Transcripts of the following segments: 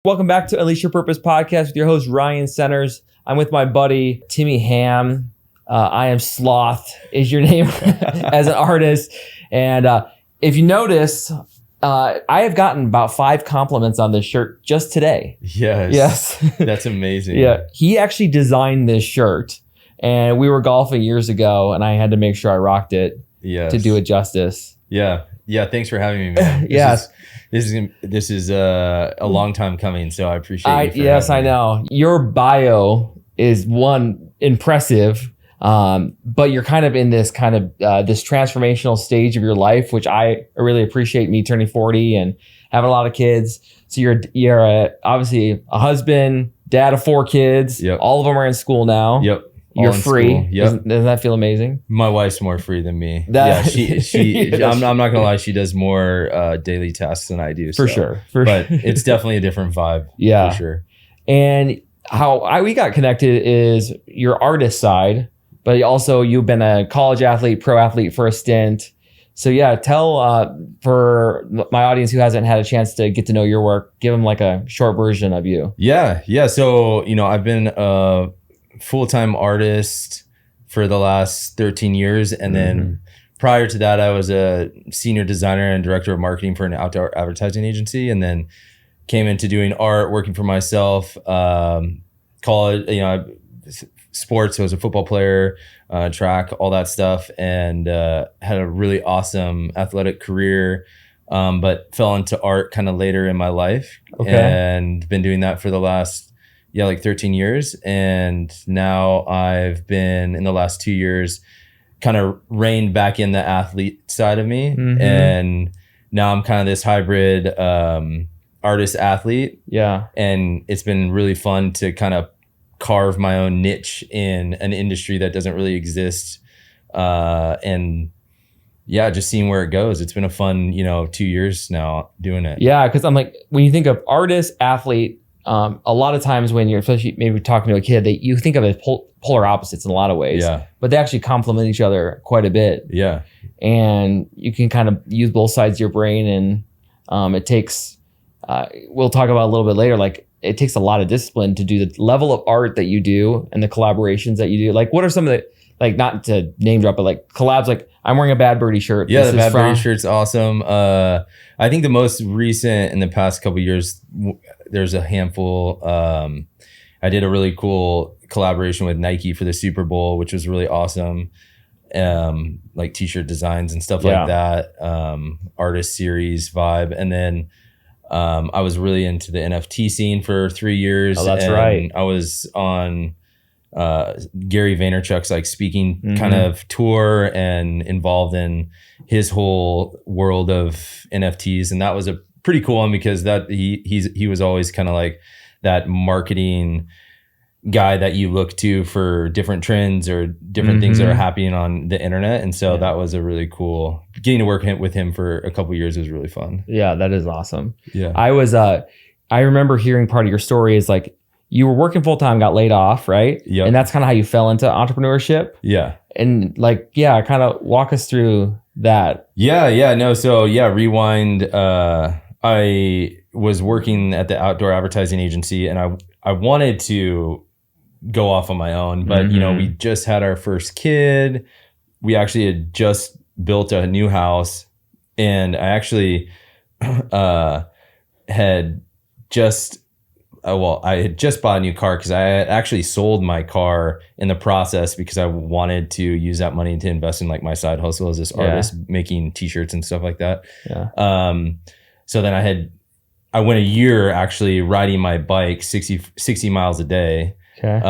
Welcome back to Unleash Your Purpose podcast with your host, Ryan Centers. I'm with my buddy, Timmy Ham. I Am Sloth is your name as an artist. And if you notice, I have gotten about 5 compliments on this shirt just today. Yes. That's amazing. Yeah. He actually designed this shirt. And we were golfing years ago, and I had to make sure I rocked it to do it justice. Yeah. Thanks for having me, man. This is a long time coming, so I appreciate you. Yes, I know. Your bio is one impressive, but you're kind of in this this transformational stage of your life, which I really appreciate. Me turning 40 and having a lot of kids. So you're obviously a husband, dad of 4 kids. Yep. All of them are in school now. Yep. You're free. Yep. Doesn't that feel amazing? My wife's more free than me. She I'm not gonna lie. She does more daily tasks than I do. For sure. But it's definitely a different vibe. Yeah. For sure. And how we got connected is your artist side, but also you've been a college athlete, pro athlete for a stint. So yeah, tell for my audience who hasn't had a chance to get to know your work, give them like a short version of you. Yeah. So I've been a full-time artist for the last 13 years, and then prior to that, I was a senior designer and director of marketing for an outdoor advertising agency, and then came into doing art, working for myself. College, sports. I was a football player, track, all that stuff, and had a really awesome athletic career, but fell into art kind of later in my life, and been doing that for the last 13 years. And now I've been in the last 2 years kind of reined back in the athlete side of me. And now I'm kind of this hybrid artist athlete. Yeah. And it's been really fun to kind of carve my own niche in an industry that doesn't really exist. And just seeing where it goes. It's been a fun, 2 years now doing it. Yeah. Cause I'm like, when you think of artist, athlete, a lot of times when you're especially maybe talking to a kid, you think of it as polar opposites in a lot of ways. Yeah. But they actually complement each other quite a bit. Yeah. And you can kind of use both sides of your brain, and it takes, we'll talk about a little bit later, like it takes a lot of discipline to do the level of art that you do and the collaborations that you do. Like what are some of the, like not to name drop, but like collabs, like I'm wearing a Bad Birdie shirt. Yeah, the Bad Birdie shirt's awesome. I think the most recent in the past couple of years, there's a handful. I did a really cool collaboration with Nike for the Super Bowl, which was really awesome. Like t-shirt designs and stuff like that. Artist series vibe. And then I was really into the NFT scene for 3 years. Oh, that's right. I was on Gary Vaynerchuk's like speaking kind of tour and involved in his whole world of NFTs, and that was a pretty cool one because that he was always kind of like that marketing guy that you look to for different trends or different things that are happening on the internet, and so that was a really cool getting to work with him for a couple of years was really fun. Yeah, that is awesome. Yeah, I remember hearing part of your story is like you were working full time, got laid off, right? Yeah. And that's kind of how you fell into entrepreneurship. Yeah. And like, kind of walk us through that. Rewind. I was working at the outdoor advertising agency, and I wanted to go off on my own, but we just had our first kid. We actually had just built a new house, and I actually had just I had just bought a new car because I had actually sold my car in the process because I wanted to use that money to invest in like my side hustle as this artist making t-shirts and stuff like that. Yeah. So then I went a year actually riding my bike 60 miles a day. Okay.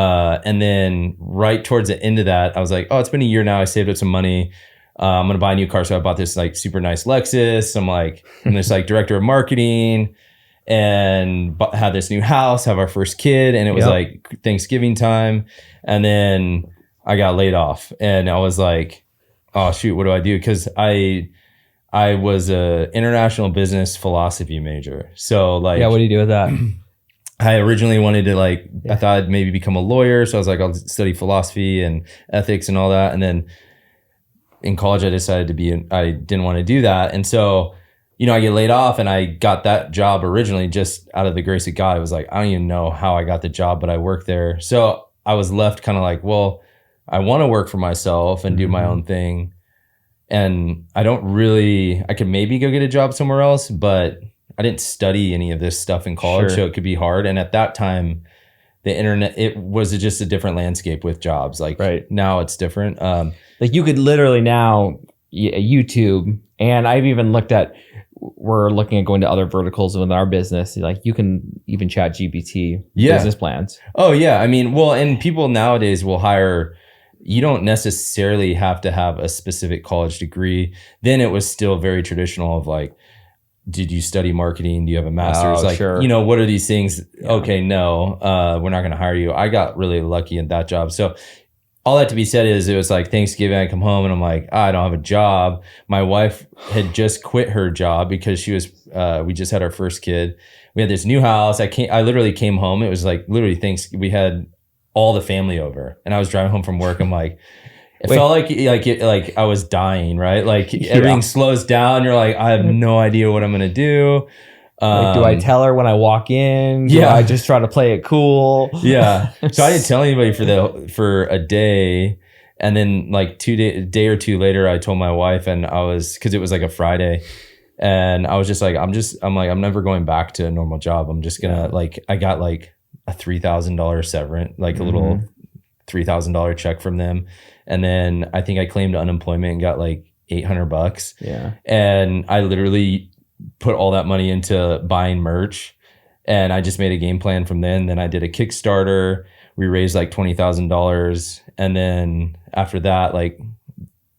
And then right towards the end of that, I was like, oh, it's been a year now. I saved up some money. I'm going to buy a new car. So I bought this like super nice Lexus. I'm this like director of marketing, and had this new house, have our first kid. And it was like Thanksgiving time. And then I got laid off, and I was like, oh shoot, what do I do? Cause I was a international business philosophy major. So like, what do you do with that? I originally wanted to I thought I'd maybe become a lawyer. So I was like, I'll study philosophy and ethics and all that. And then in college, I decided I didn't want to do that. And so, I get laid off, and I got that job originally just out of the grace of God. It was like, I don't even know how I got the job, but I worked there. So I was left kind of like, well, I want to work for myself and do my own thing. And I could maybe go get a job somewhere else, but I didn't study any of this stuff in college. So it could be hard. And at that time, the internet, it was just a different landscape with jobs. Like now it's different. Like you could literally now YouTube, and I've even we're looking at going to other verticals within our business. Like you can even chat GPT business plans. Oh yeah. I mean, well, and people nowadays will hire, you don't necessarily have to have a specific college degree. Then it was still very traditional of like, did you study marketing? Do you have a master's? What are these things? Yeah. Okay, no, we're not going to hire you. I got really lucky in that job. So all that to be said is it was like Thanksgiving, I come home and I'm like, I don't have a job. My wife had just quit her job because we just had our first kid. We had this new house. I literally came home. It was like literally we had all the family over, and I was driving home from work. I'm like, felt like I was dying, right? Like everything slows down. You're like, I have no idea what I'm going to do. Like, do I tell her when I walk in? Do I just try to play it cool? Yeah. So I didn't tell anybody for a day. And then like a day or two later, I told my wife, and cause it was like a Friday, and I was just like, I'm never going back to a normal job. I'm just gonna I got like a $3,000 severance, like a little $3,000 check from them. And then I think I claimed unemployment and got like $800. Yeah. And I literally put all that money into buying merch, and I just made a game plan from then. Then I did a Kickstarter. We raised like $20,000. And then after that, like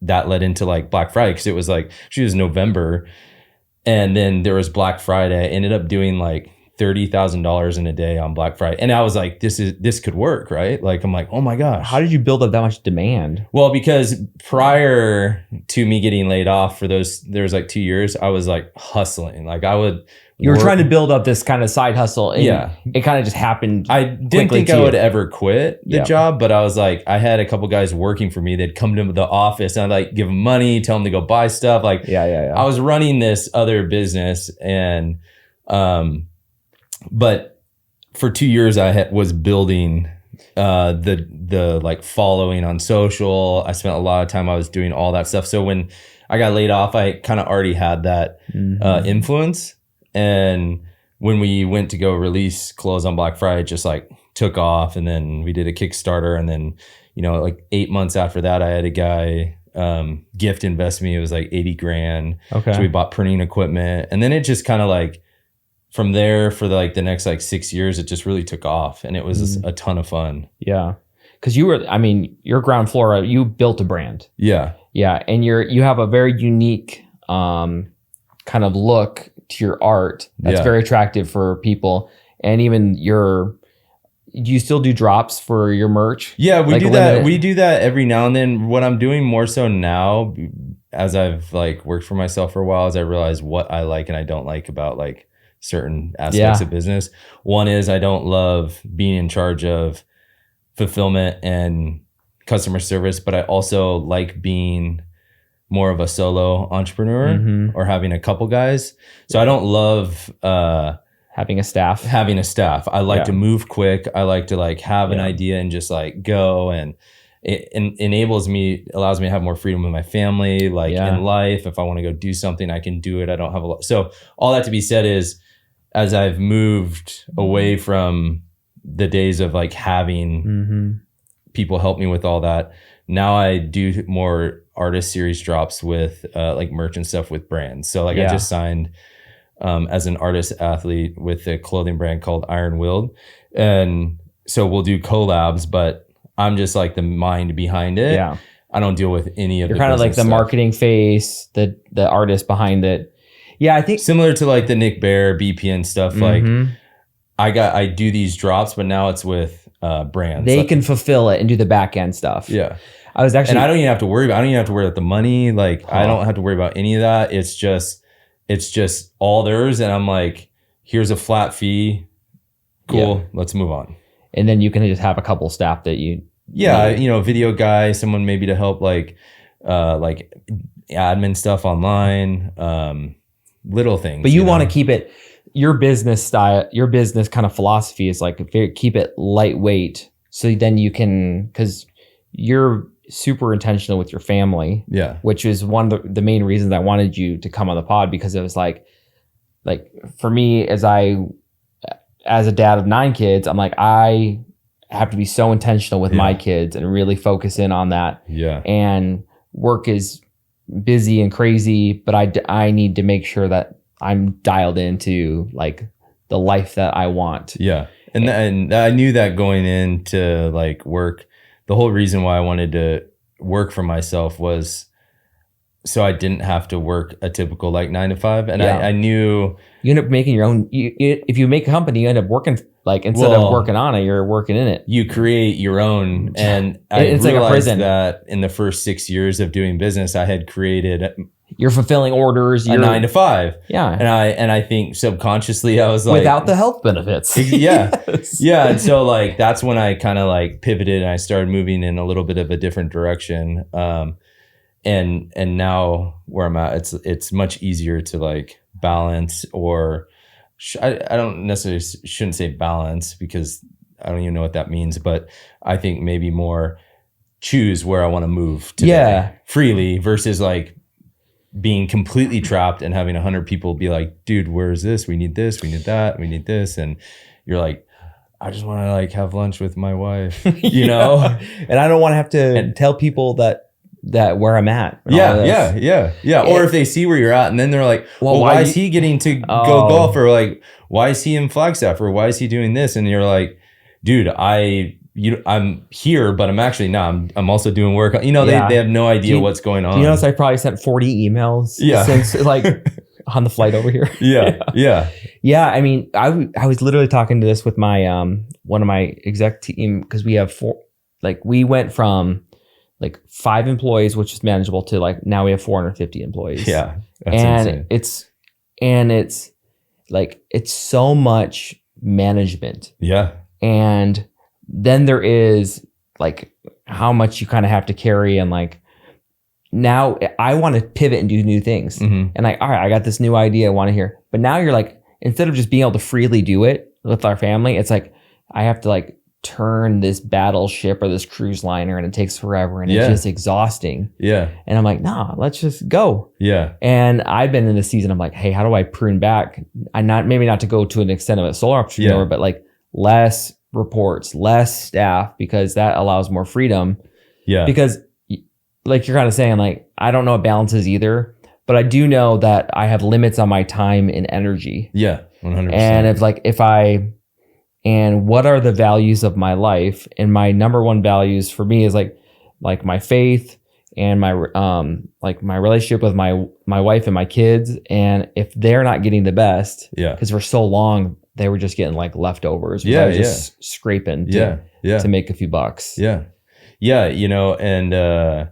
that led into like Black Friday. Cause it was like, she was November. And then there was Black Friday. I ended up doing like $30,000 in a day on Black Friday. And I was like, this could work, right? Like, I'm like, oh my gosh. How did you build up that much demand? Well, because prior to me getting laid off there was like 2 years, I was like hustling. Like you were trying to build up this kind of side hustle. And it kind of just happened. I didn't think I would ever quit the job, but I was like, I had a couple guys working for me. They'd come to the office and I'd like give them money, tell them to go buy stuff. Like, I was running this other business, and, but for 2 years I was building the like following on social. I spent a lot of time, I was doing all that stuff. So when I got laid off, I kind of already had that influence. And when we went to go release clothes on Black Friday, it just like took off. And then we did a Kickstarter, and then like 8 months after that, I had a guy gift invest me. It was like 80 grand. Okay. So we bought printing equipment, and then it just kind of like, from there for the next like 6 years, it just really took off, and it was a ton of fun. Yeah. Cause your ground floor, you built a brand. Yeah. Yeah. And you have a very unique, kind of look to your art. That's very attractive for people. And even do you still do drops for your merch? Yeah, we do that. We do that every now and then. What I'm doing more so now, as I've like worked for myself for a while, is I realize what I like and I don't like about like certain aspects of business. One is I don't love being in charge of fulfillment and customer service, but I also like being more of a solo entrepreneur or having a couple guys. So I don't love having a staff. I like to move quick. I like to like have an idea and just like go, and it allows me to have more freedom with my family, like in life. If I want to go do something, I can do it. I don't have a lot. So all that to be said is, as I've moved away from the days of like having people help me with all that, now I do more artist series drops with like merch and stuff with brands. So like I just signed as an artist athlete with a clothing brand called Iron Willed. And so we'll do collabs, but I'm just like the mind behind it. Yeah. I don't deal with any of You're kind of like the marketing face, the artist behind it. Yeah, I think similar to like the Nick Bear, BPN stuff. Like I do these drops, but now it's with brands. They can fulfill it and do the back end stuff. Yeah. I was actually, and I don't even have to worry about the money. Like I don't have to worry about any of that. It's just all theirs. And I'm like, here's a flat fee. Cool. Let's move on. And then you can just have a couple staff that you. Yeah. Video guy, someone maybe to help like admin stuff online. little things. But you want to keep it, your business style, your business kind of philosophy is like keep it lightweight. So then you can, because you're super intentional with your family. Yeah. Which is one of the main reasons I wanted you to come on the pod, because it was like for me, as a dad of 9 kids, I'm like, I have to be so intentional with my kids and really focus in on that. Yeah. And work is busy and crazy, but I need to make sure that I'm dialed into like the life that I want. Yeah. And I knew that going into like work, the whole reason why I wanted to work for myself was so I didn't have to work a typical like 9 to 5. And I knew you end up making your own. If you make a company, you end up working like instead of working on it, you're working in it. You create your own. And it's like a prison. That in the first 6 years of doing business, I had created. You're fulfilling orders. You're 9 to 5. Yeah. And I think subconsciously I was like, without the health benefits. Yeah. Yes. Yeah. And so like, that's when I kind of like pivoted and I started moving in a little bit of a different direction. And now where I'm at, it's much easier to like balance, or I don't necessarily shouldn't say balance, because I don't even know what that means, but I think maybe more choose where I want to move today freely versus like being completely trapped and having 100 people be like, dude, where is this? We need this. We need that. We need this. And you're like, I just want to like have lunch with my wife, you know? And I don't want to have to tell people that where I'm at. Yeah. Or if they see where you're at and then they're like, well, why is he getting to go golf? Or like, why is he in Flagstaff? Or why is he doing this? And you're like, dude, I'm here, but I'm actually not. I'm also doing work. You know, they have no idea what's going on. You notice I probably sent 40 emails since like on the flight over here. Yeah. I mean, I was literally talking to this with my one of my exec team, because we have 4. Like we went from like 5 employees, which is manageable, to like now we have 450 employees. Yeah, that's insane. It's like it's so much management. Yeah, and then there is like how much you kind of have to carry, and like now I want to pivot and do new things. And like, all right, I got this new idea I want to hear, but now you're like, instead of just being able to freely do it with our family, it's like I have to like turn this battleship or this cruise liner, and it takes forever, and it's just exhausting. Yeah. And I'm like, nah, let's just go. Yeah. And I've been in the season, I'm like, hey, how do I prune back? Maybe not to go to an extent of a solo entrepreneur, but like less reports, less staff, because that allows more freedom. Yeah. Because like you're kind of saying, like, I don't know what balance is either, but I do know that I have limits on my time and energy. Yeah. 100%. And and what are the values of my life? And my number one values for me is like my faith and my my relationship with my wife and my kids. And if they're not getting the best, because for so long they were just getting like leftovers. I was just scraping to make a few bucks. Yeah. You know, and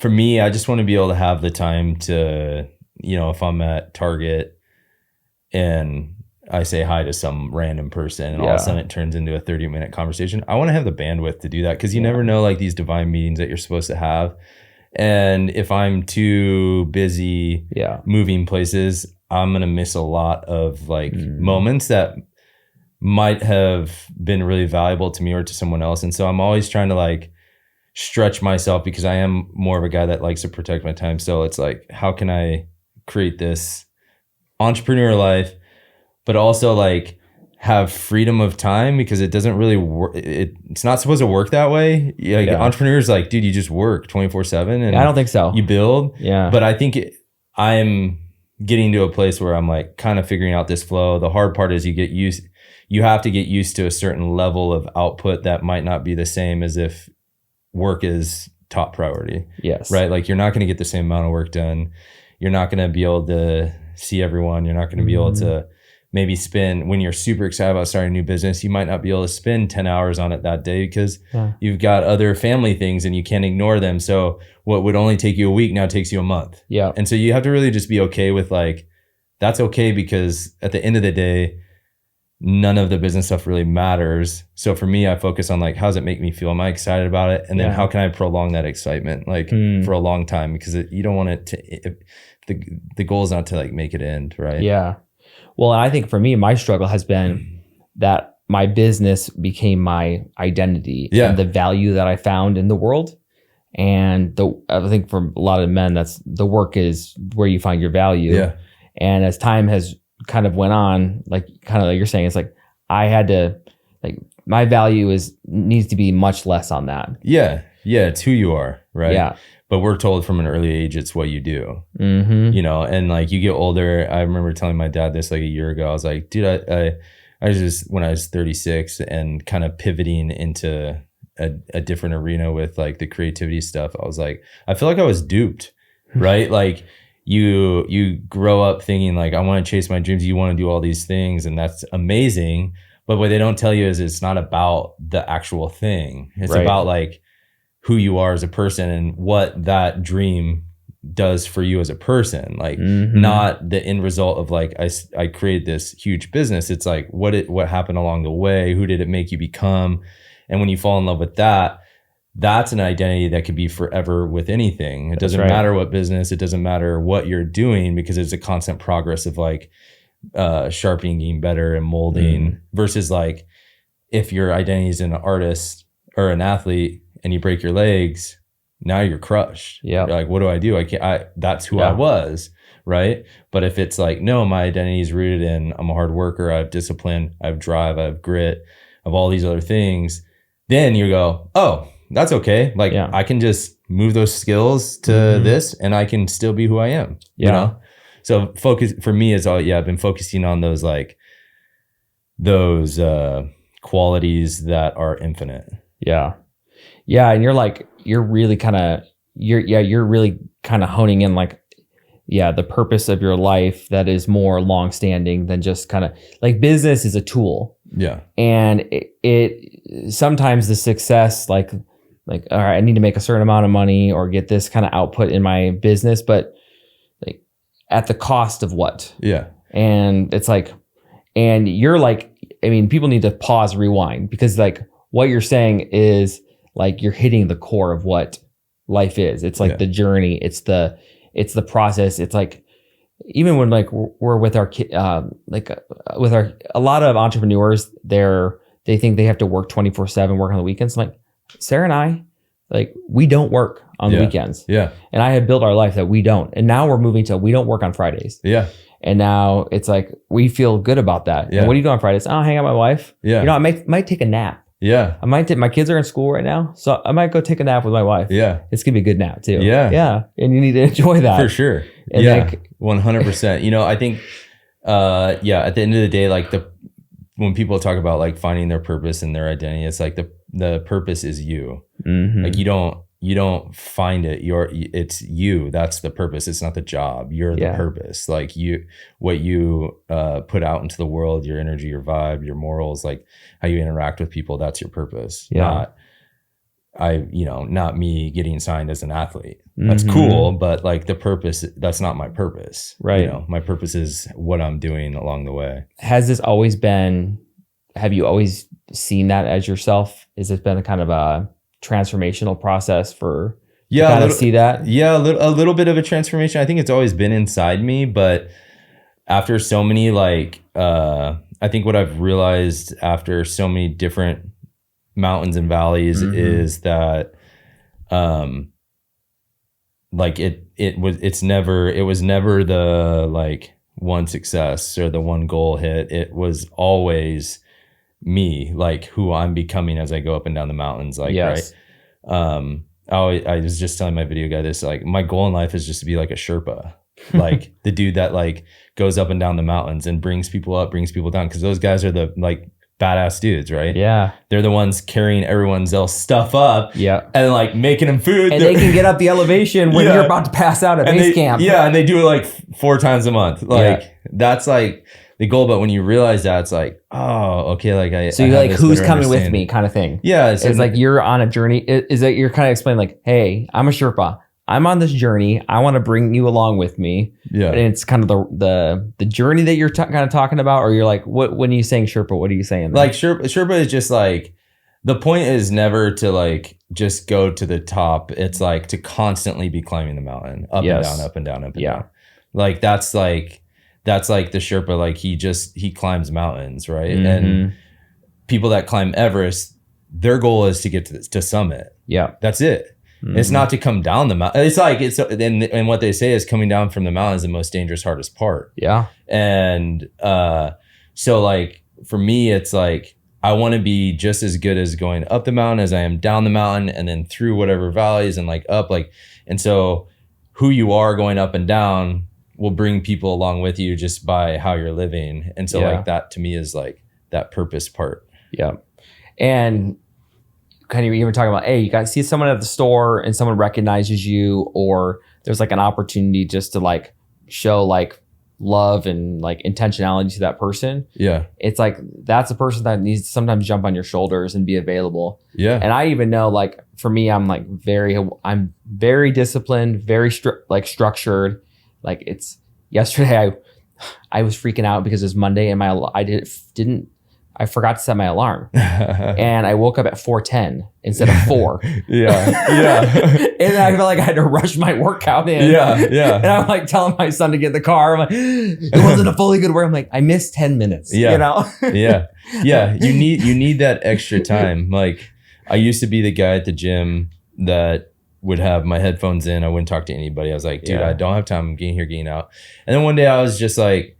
for me, I just want to be able to have the time to, you know, if I'm at Target and I say hi to some random person and all of a sudden it turns into a 30-minute conversation, I want to have the bandwidth to do that, because you never know, like, these divine meetings that you're supposed to have. And if I'm too busy moving places, I'm going to miss a lot of like moments that might have been really valuable to me or to someone else. And so I'm always trying to like stretch myself, because I am more of a guy that likes to protect my time. So it's like, how can I create this entrepreneur life, but also like have freedom of time, because it doesn't really work. It's not supposed to work that way. Entrepreneurs, like, dude, you just work 24/7. And I don't think so. You build. Yeah. But I think I'm getting to a place where I'm like kind of figuring out this flow. The hard part is you have to get used to a certain level of output that might not be the same as if work is top priority. Yes. Right. Like, you're not going to get the same amount of work done. You're not going to be able to see everyone. You're not going to be able to maybe spend, when you're super excited about starting a new business, you might not be able to spend 10 hours on it that day, because you've got other family things and you can't ignore them. So what would only take you a week now takes you a month. Yeah. And so you have to really just be okay with like, that's okay, because at the end of the day, none of the business stuff really matters. So for me, I focus on like, how does it make me feel? Am I excited about it? And then how can I prolong that excitement like for a long time? Because you don't want it to, if the goal is not to like make it end, right? Yeah. Well, and I think for me, my struggle has been that my business became my identity and the value that I found in the world. And I think for a lot of men, that's the work is where you find your value. Yeah. And as time has kind of went on, like kind of like you're saying, it's like I had to like my value needs to be much less on that. Yeah. Yeah. It's who you are. Right. Yeah. But we're told from an early age, it's what you do, Mm-hmm. you know, and like you get older. I remember telling my dad this like a year ago. I was like, dude, I was just, when I was 36 and kind of pivoting into a different arena with like the creativity stuff, I was like, I feel like I was duped, right? Like you grow up thinking like, I want to chase my dreams. You want to do all these things and that's amazing. But what they don't tell you is it's not about the actual thing. It's about like who you are as a person and what that dream does for you as a person. Like not the end result of like, I created this huge business. It's like what happened along the way? Who did it make you become? And when you fall in love with that, that's an identity that could be forever with anything. It doesn't matter what business, it doesn't matter what you're doing because it's a constant progress of like sharpening, getting better and molding versus like if your identity is an artist or an athlete and you break your legs, now you're crushed. Yeah. You're like, what do I do? That's who I was. Right. But if it's like, no, my identity is rooted in, I'm a hard worker, I have discipline, I have drive, I have grit, I have all these other things. Then you go, oh, that's okay. Like I can just move those skills to this and I can still be who I am. You know? So focus for me is I've been focusing on those like those qualities that are infinite. Yeah. Yeah. And you're really kind of honing in like, the purpose of your life that is more long-standing than just kind of like business is a tool. Yeah. And it sometimes the success, like, all right, I need to make a certain amount of money or get this kind of output in my business, but like at the cost of what? Yeah. And it's like, and you're like, I mean, people need to pause, rewind, because like what you're saying is like, you're hitting the core of what life is. It's like the journey. It's the process. It's like, even when like we're with our kid, with a lot of entrepreneurs, they think they have to work 24/7, work on the weekends. I'm like, Sarah and I, like, we don't work on the weekends. Yeah. And I have built our life that we don't. And now we're moving to, we don't work on Fridays. Yeah. And now it's like, we feel good about that. Yeah. And what do you do on Fridays? Oh, hang out with my wife. Yeah. You know, I might take a nap. Yeah. My kids are in school right now, so I might go take a nap with my wife. Yeah. It's gonna be a good nap too. Yeah. Yeah. And you need to enjoy that. For sure. And yeah. like, 100%. You know, I think, at the end of the day, like when people talk about like finding their purpose and their identity, it's like the purpose is you. Like you don't find it. It's you. That's the purpose. It's not the job. You're the purpose. Like what you put out into the world, your energy, your vibe, your morals, like how you interact with people. That's your purpose. Yeah. Not me getting signed as an athlete. That's cool. But like the purpose, that's not my purpose. Right. You know, my purpose is what I'm doing along the way. Has this always been, have you always seen that as yourself? Has it been a kind of a transformational process for see that? Yeah, a little bit of a transformation. I think it's always been inside me, but after so many I think what I've realized after so many different mountains and valleys is that it was never the like one success or the one goal hit. It was always me, like who I'm becoming as I go up and down the mountains. Like, right. I was just telling my video guy this, like my goal in life is just to be like a Sherpa, like the dude that like goes up and down the mountains and brings people up, brings people down. Cause those guys are the like badass dudes, right? Yeah. They're the ones carrying everyone's else stuff up. Yeah. And like making them food. And they can get up the elevation when you're about to pass out at base camp. Yeah. And they do it like 4 times a month. Like that's like the goal. But when you realize that, it's like, oh, okay. Like so you're like, who's coming with me kind of thing. Yeah. It's like you're on a journey. Is that you're kind of explaining like, hey, I'm a Sherpa. I'm on this journey. I want to bring you along with me. Yeah. And it's kind of the journey that you're kind of talking about, or you're like, what, when you saying Sherpa, what are you saying there? Like Sherpa is just like, the point is never to like just go to the top. It's like to constantly be climbing the mountain up and down, up and down, up and down. Like that's like the Sherpa, like he climbs mountains, right? Mm-hmm. And people that climb Everest, their goal is to get to summit. Yeah. That's it. Mm-hmm. It's not to come down the mountain. And what they say is coming down from the mountain is the most dangerous, hardest part. Yeah. And so like for me, it's like I want to be just as good as going up the mountain as I am down the mountain, and then through whatever valleys and like up, like, and so who you are going up and down will bring people along with you just by how you're living. And so like that to me is like that purpose part. Yeah. And kind of even talking about, hey, you got to see someone at the store and someone recognizes you, or there's like an opportunity just to like show like love and like intentionality to that person. Yeah. It's like, that's a person that needs to sometimes jump on your shoulders and be available. Yeah. And I even know, like, for me, I'm very disciplined, very structured. Like, it's yesterday I was freaking out because it's Monday and I forgot to set my alarm, and I woke up at 4:10 instead of 4. Yeah. And I felt like I had to rush my workout in. Yeah. And I'm like telling my son to get in the car. I'm like, it wasn't a fully good work. I'm like, I missed 10 minutes. Yeah. You know? Yeah. You need that extra time. Like, I used to be the guy at the gym that would have my headphones in. I wouldn't talk to anybody. I was like, dude, I don't have time. I'm getting here, getting out. And then one day I was just like,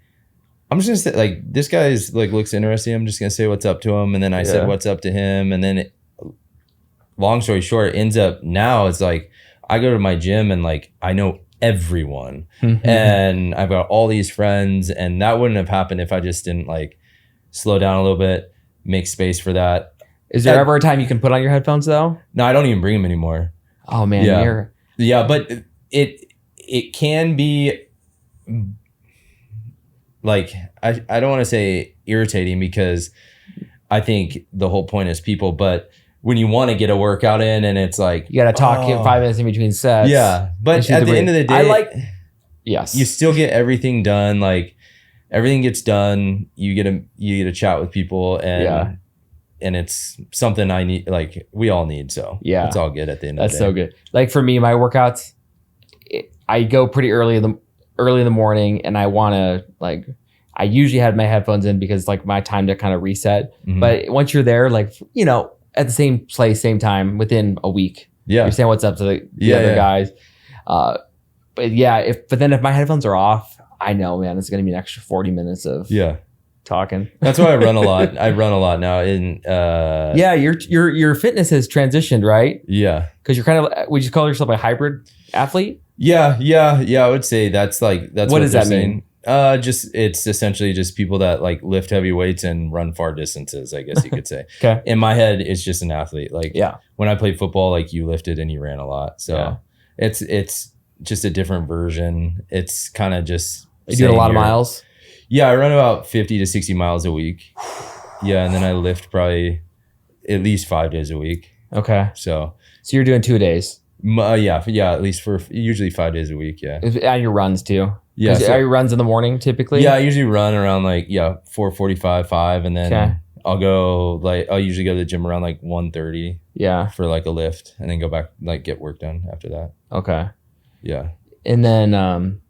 I'm just gonna say, like, this guy's like looks interesting. I'm just gonna say what's up to him, and then I said what's up to him, and then long story short, it ends up now it's like I go to my gym and like I know everyone, and I've got all these friends, and that wouldn't have happened if I just didn't like slow down a little bit, make space for that. Is there ever a time you can put on your headphones though? No, I don't even bring them anymore. Oh man, yeah, but it can be. Like, I don't want to say irritating, because I think the whole point is people, but when you want to get a workout in and it's like, you got to talk 5 minutes in between sets. Yeah. But at the end of the day, yes, you still get everything done. Like, everything gets done. You get to chat with people, and it's something I need, like we all need. So it's all good at the end of the day. That's so good. Like for me, my workouts, I go pretty early in the morning, and I want to like, I usually have my headphones in because like my time to kind of reset. Mm-hmm. But once you're there, like, you know, at the same place, same time, within a week, you're saying what's up to the other guys. But then if my headphones are off, I know, man, it's going to be an extra 40 minutes of talking. That's why I run a lot. I run a lot now. Your fitness has transitioned, right? Yeah. Because you're kind of, would you call yourself a hybrid athlete? Yeah. I would say that's what does that mean? It's essentially just people that like lift heavy weights and run far distances, I guess you could say. Okay. In my head, it's just an athlete. Like, when I played football, like you lifted and you ran a lot. So it's just a different version. It's kind of just. You do a lot of miles? Yeah, I run about 50 to 60 miles a week. Yeah. And then I lift probably at least 5 days a week. Okay. So you're doing 2 days? Yeah. At least for usually 5 days a week. Yeah. And your runs too? Yeah. So, are your runs in the morning typically? Yeah, I usually run around like 4:45, 5, and then I'll usually go to the gym around like 1:30. Yeah. For like a lift, and then go back, like get work done after that. Okay. Yeah. And then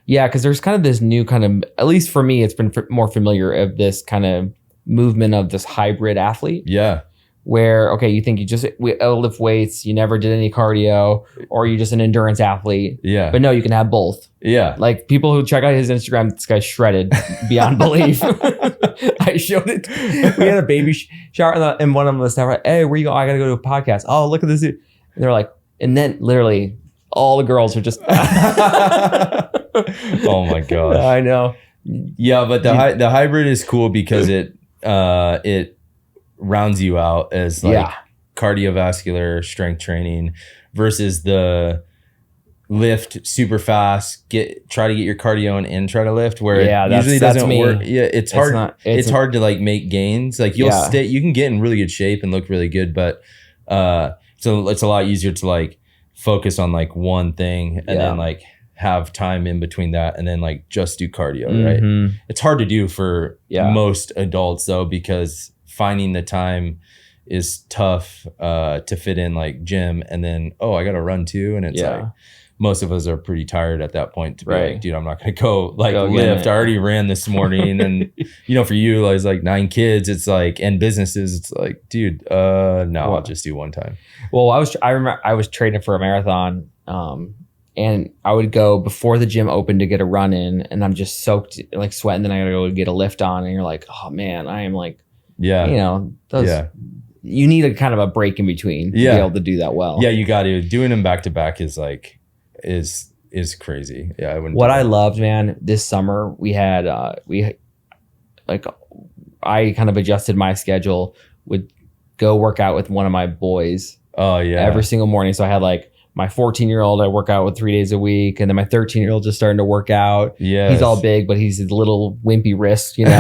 because there's kind of this new kind of, at least for me, it's been more familiar of this kind of movement of this hybrid athlete. Yeah. Where, okay, you think you just lift weights, you never did any cardio, or you're just an endurance athlete. Yeah. But no, you can have both. Yeah. Like people who check out his Instagram, this guy's shredded beyond belief. I showed it. We had a baby shower and one of them was like, hey, where you go? I got to go to a podcast. Oh, look at this. And they're like, and then literally all the girls are just. Oh my gosh. I know. Yeah, but the hybrid is cool because it rounds you out as like cardiovascular strength training versus the lift super fast, try to get your cardio and try to lift, where it usually doesn't work. Yeah, it's hard. It's hard to like make gains. Like you can get in really good shape and look really good, but so it's a lot easier to like focus on like one thing and then like have time in between that and then like just do cardio, right? It's hard to do for most adults though, because finding the time is tough to fit in like gym and then I gotta run too, and it's like, most of us are pretty tired at that point to be Right. like, dude, I'm not going to go like Go get lift. it. I already ran this morning. And, you know, for you, it's like 9 kids. It's like, and businesses, it's like, dude, no, I'll just do one time. Well, I remember I was training for a marathon, and I would go before the gym opened to get a run in, and I'm just soaked, like sweating. Then I gotta go get a lift on, and you're like, oh man, I am like, Yeah. you know, those. Yeah. You need a kind of a break in between to be able to do that well. Yeah, you got to. Doing them back to back is like, is crazy. Yeah, I wouldn't. What do I that. loved, man, this summer we had I kind of adjusted my schedule, would go work out with one of my boys Oh yeah. every single morning. So I had like my 14-year-old I work out with 3 days a week, and then my 13-year-old just starting to work out. Yeah. He's all big, but he's a little wimpy wrist, you know.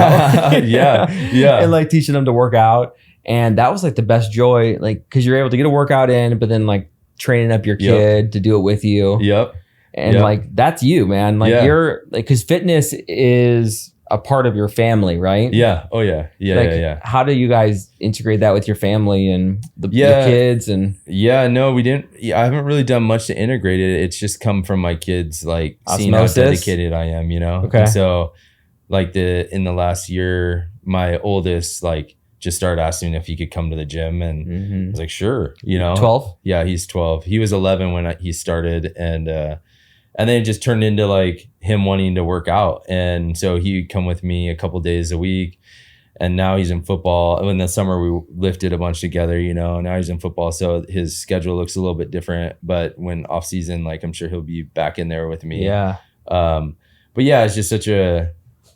Yeah. Yeah. And like teaching him to work out, and that was like the best joy, like because you're able to get a workout in, but then like training up your kid to do it with you. Yep. And like that's you, man. Like you're like, because fitness is a part of your family, right? Yeah. Oh yeah. Yeah. Like, Yeah. how do you guys integrate that with your family and the kids? And Yeah, no, we didn't. I haven't really done much to integrate it. It's just come from my kids, like seeing how Osmosis? dedicated I am, you know? Okay. And so like in the last year, my oldest like just started asking if he could come to the gym, and I was like, sure, you know? 12? Yeah, he's 12. He was 11 when he started, and then it just turned into like him wanting to work out. And so he'd come with me a couple days a week, and now he's in football. In the summer we lifted a bunch together, you know, now he's in football. So his schedule looks a little bit different, but when off season, like I'm sure he'll be back in there with me. Yeah. But yeah, it's just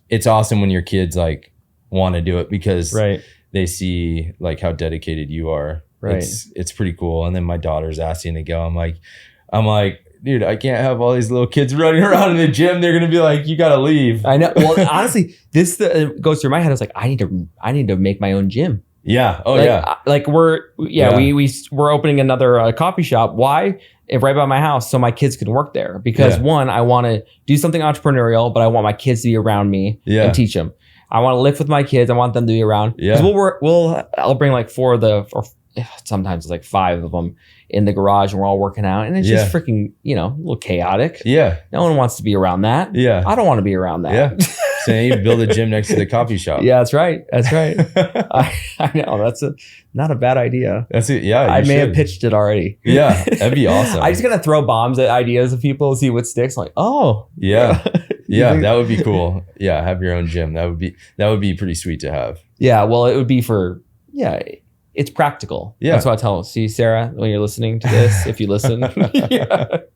it's awesome when your kids like want to do it because they see like how dedicated you are. Right. It's pretty cool. And then my daughter's asking to go. I'm like, dude, I can't have all these little kids running around in the gym. They're gonna be like, you gotta leave. I know. Well, honestly, this goes through my head. I was like, I need to make my own gym. Yeah. Oh like, yeah. Like we're opening another coffee shop. Why? Right by my house, so my kids can work there. Because one, I want to do something entrepreneurial, but I want my kids to be around me and teach them. I want to lift with my kids. I want them to be around. Yeah. I'll bring like 4 of the, or sometimes it's like 5 of them in the garage, and we're all working out, and it's just freaking, you know, a little chaotic. Yeah. No one wants to be around that. Yeah. I don't want to be around that. Yeah. So you build a gym next to the coffee shop. Yeah, that's right. That's right. I know. That's not a bad idea. That's it. Yeah. I may have pitched it already. Yeah. That'd be awesome. I'm just going to throw bombs at ideas of people, see what sticks. I'm like, oh. Yeah. Yeah. That would be cool. Yeah. Have your own gym. That would be pretty sweet to have. Yeah. Well, it would be it's practical. Yeah. That's what I tell them. See, Sarah, when you're listening to this, if you listen,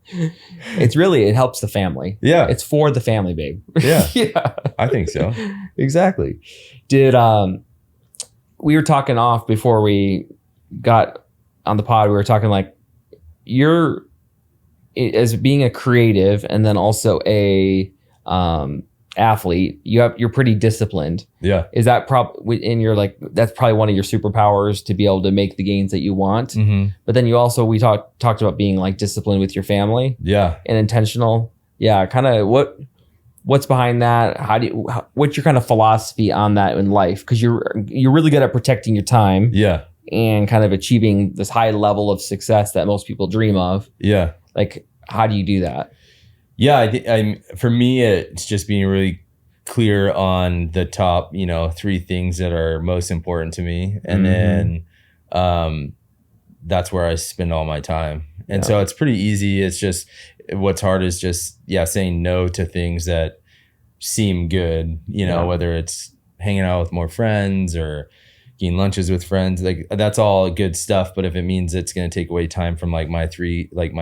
it helps the family. Yeah. It's for the family, babe. Yeah. Yeah. I think so. Exactly. We were talking off before we got on the pod, we were talking like you're as being a creative and then also a athlete, you're pretty disciplined. Yeah. Is that that's probably one of your superpowers, to be able to make the gains that you want. Mm-hmm. But then we talked about being like disciplined with your family. Yeah. And intentional. Yeah. Kind of what's behind that? What's your kind of philosophy on that in life? Cause you're really good at protecting your time. Yeah. And kind of achieving this high level of success that most people dream of. Yeah. Like, how do you do that? Yeah, I think for me, it's just being really clear on the top, 3 things that are most important to me. And then that's where I spend all my time. And so it's pretty easy. It's just, what's hard is just, saying no to things that seem good, whether it's hanging out with more friends or getting lunches with friends, like that's all good stuff. But if it means it's going to take away time from like my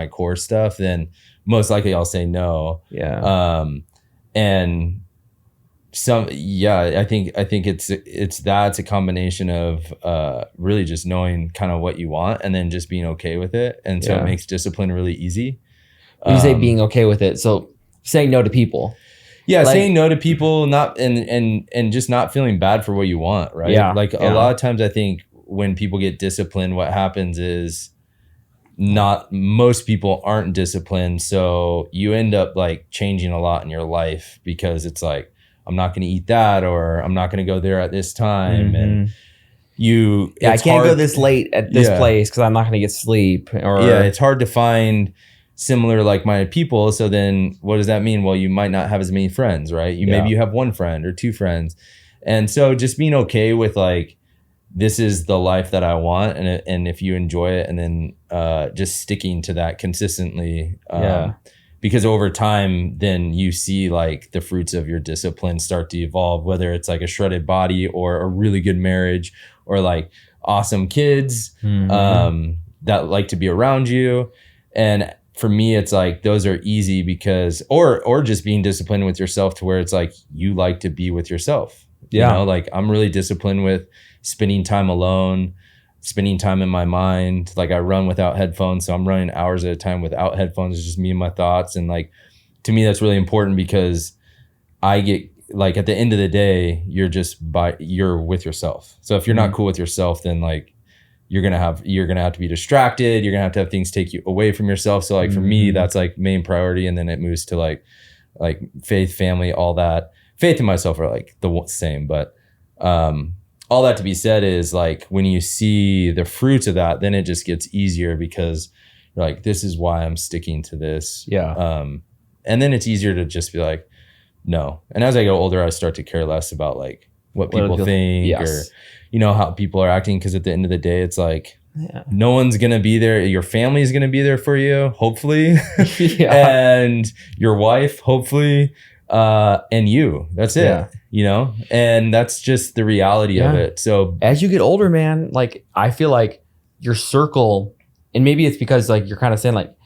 core stuff, then most likely I'll say no. Yeah. And I think it's a combination of really just knowing kind of what you want and then just being okay with it. And so it makes discipline really easy. When you say being okay with it, so saying no to people. Yeah, saying no to people, not and just not feeling bad for what you want, right? Yeah. A lot of times I think when people get disciplined, what happens is most people aren't disciplined. So you end up like changing a lot in your life because it's like, I'm not going to eat that, or I'm not going to go there at this time. Mm-hmm. And I can't go this late at this place because I'm not going to get sleep. Or it's hard to find similar like-minded people. So then what does that mean? Well, you might not have as many friends, right? Maybe you have one friend or two friends. And so just being okay with like, this is the life that I want. And if you enjoy it, and then just sticking to that consistently. Because over time, then you see like the fruits of your discipline start to evolve, whether it's like a shredded body or a really good marriage or like awesome kids that like to be around you. And for me, it's like those are easy because, or just being disciplined with yourself to where it's like you like to be with yourself. You know, like I'm really disciplined with spending time alone, spending time in my mind. Like I run without headphones, so I'm running hours at a time without headphones. It's just me and my thoughts. And like to me, that's really important because I get like at the end of the day, you're with yourself. So if you're not cool with yourself, then like you're gonna have to be distracted. You're gonna have to have things take you away from yourself. So like for me, that's like main priority, and then it moves to like faith, family, all that. Faith and myself are like the same, but all that to be said is like when you see the fruits of that, then it just gets easier because you're like, this is why I'm sticking to this. And then it's easier to just be like, no. And as I get older, I start to care less about like what people think or, you know, how people are acting. Cause at the end of the day, it's like, no one's going to be there. Your family is going to be there for you, hopefully. And your wife, hopefully. And you, that's it, you know, and that's just the reality of it. So as you get older, man, like I feel like your circle, and maybe it's because like you're kind of saying like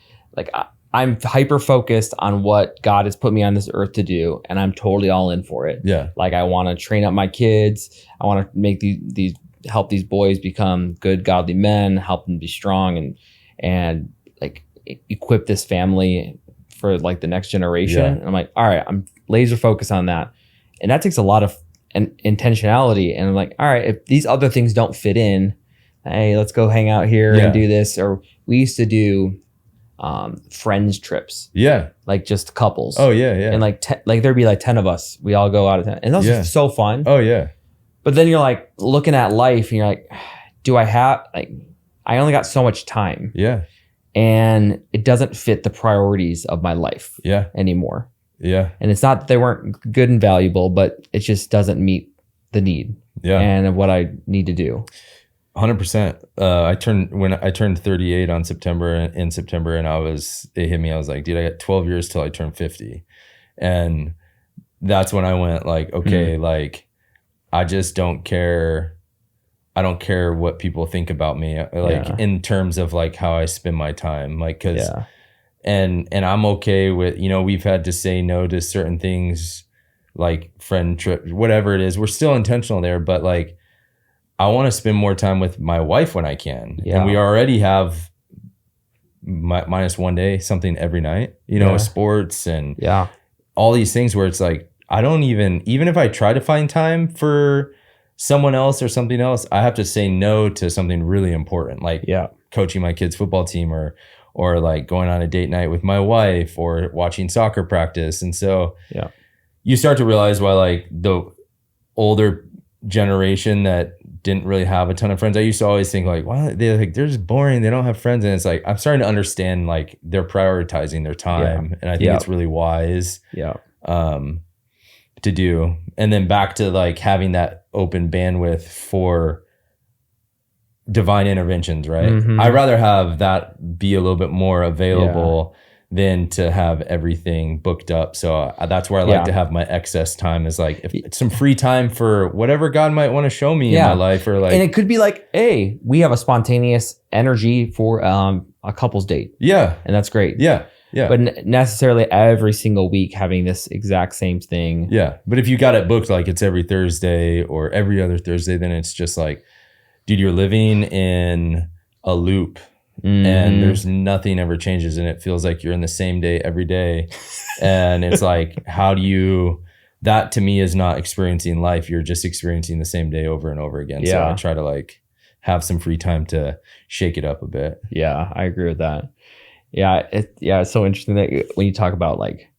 I'm hyper focused on what God has put me on this earth to do, and I'm totally all in for it. Like I want to train up my kids. I want to make these help these boys become good, godly men, help them be strong and like equip this family for like the next generation. And I'm like, all right, I'm laser focused on that. And that takes a lot of intentionality. And I'm like, all right, if these other things don't fit in, hey, let's go hang out here and do this. Or we used to do friends trips. Like just couples. And like there'd be like 10 of us. We all go out of town. And those are so fun. But then you're like looking at life and you're like, do I have like, I only got so much time. And it doesn't fit the priorities of my life anymore. And it's not that they weren't good and valuable, but it just doesn't meet the need and what I need to do. 100%. When I turned 38 in September, and it hit me. I was like, dude, I got 12 years till I turn 50. And that's when I went like, okay, like I just don't care. I don't care what people think about me, like in terms of like how I spend my time, like, cause, and I'm okay with, you know, we've had to say no to certain things like friend trip, whatever it is. We're still intentional there, but like, I want to spend more time with my wife when I can. And we already have minus one day, something every night, you know, sports and all these things where it's like, I don't even if I try to find time for someone else or something else, I have to say no to something really important, like coaching my kids' football team or like going on a date night with my wife or watching soccer practice. And so you start to realize why like the older generation that didn't really have a ton of friends, I used to always think like, wow, they're just boring. They don't have friends. And it's like, I'm starting to understand like they're prioritizing their time. And I think it's really wise. To do. And then back to like having that open bandwidth for divine interventions, right? I'd rather have that be a little bit more available than to have everything booked up. So that's where I like to have my excess time, is like if it's some free time for whatever God might want to show me in my life, or like, and it could be like, hey, we have a spontaneous energy for a couple's date. And that's great. But necessarily every single week having this exact same thing. But if you got it booked like it's every Thursday or every other Thursday, then it's just like, dude, you're living in a loop and there's nothing ever changes, and it feels like you're in the same day every day. And it's like, how do you, that to me is not experiencing life. You're just experiencing the same day over and over again. So I try to like have some free time to shake it up a bit. I agree with that. It's so interesting that when you talk about like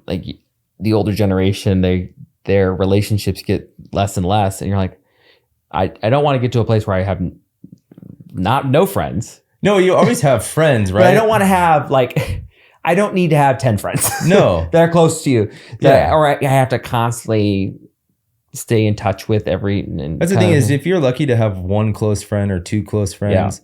the older generation, their relationships get less and less, and you're like, I don't want to get to a place where I have no friends. No, you always have friends, right? But I don't want to have like, I don't need to have 10 friends. No. That are close to you. Yeah. Or I have to constantly stay in touch with every. That's the thing is, if you're lucky to have one close friend or two close friends,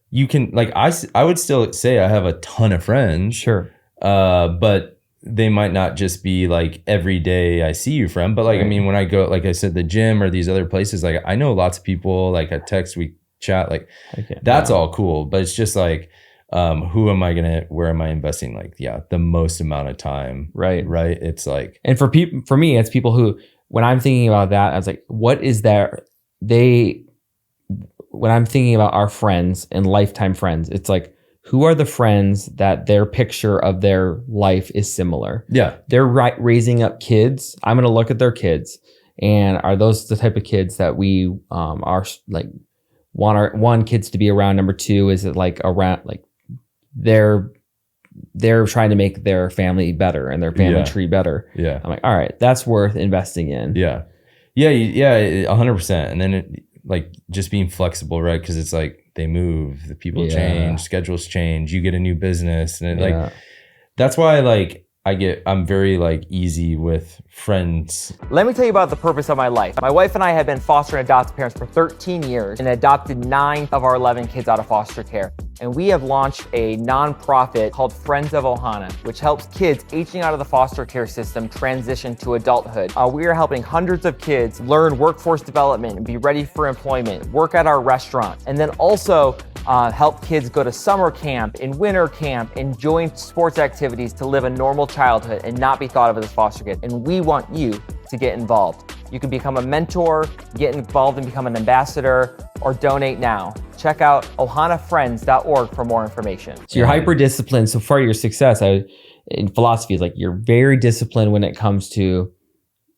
you can, like, I would still say I have a ton of friends. Sure. But they might not just be like every day I see you friend, but like, I mean, when I go, like I said, the gym or these other places, like I know lots of people, like I text, we chat, like that's all cool. But it's just like, where am I investing? Like, the most amount of time. Right. It's like, and for me, it's people who, when I'm thinking about that, I was like, what is there? When I'm thinking about our friends and lifetime friends, it's like, who are the friends that their picture of their life is similar? Yeah. They're raising up kids. I'm going to look at their kids. And are those the type of kids that we are like, want our one kids to be around? Number two, is it like around, like they're trying to make their family better and their family tree better. Yeah. I'm like, all right, that's worth investing in. Yeah. Yeah. 100%. And then like just being flexible, right? Because it's like, they move, the people change, schedules change, you get a new business. And like, that's why like I'm very like easy with friends. Let me tell you about the purpose of my life. My wife and I have been foster and adoptive parents for 13 years and adopted 9 of our 11 kids out of foster care. And we have launched a nonprofit called Friends of Ohana, which helps kids aging out of the foster care system transition to adulthood. We are helping hundreds of kids learn workforce development and be ready for employment, work at our restaurant, and then also help kids go to summer camp and winter camp and join sports activities to live a normal childhood and not be thought of as foster kids. And we want you to get involved. You can become a mentor, get involved and become an ambassador, or donate now. Check out ohanafriends.org for more information. So you're hyper disciplined. So far, your success in philosophy is like you're very disciplined when it comes to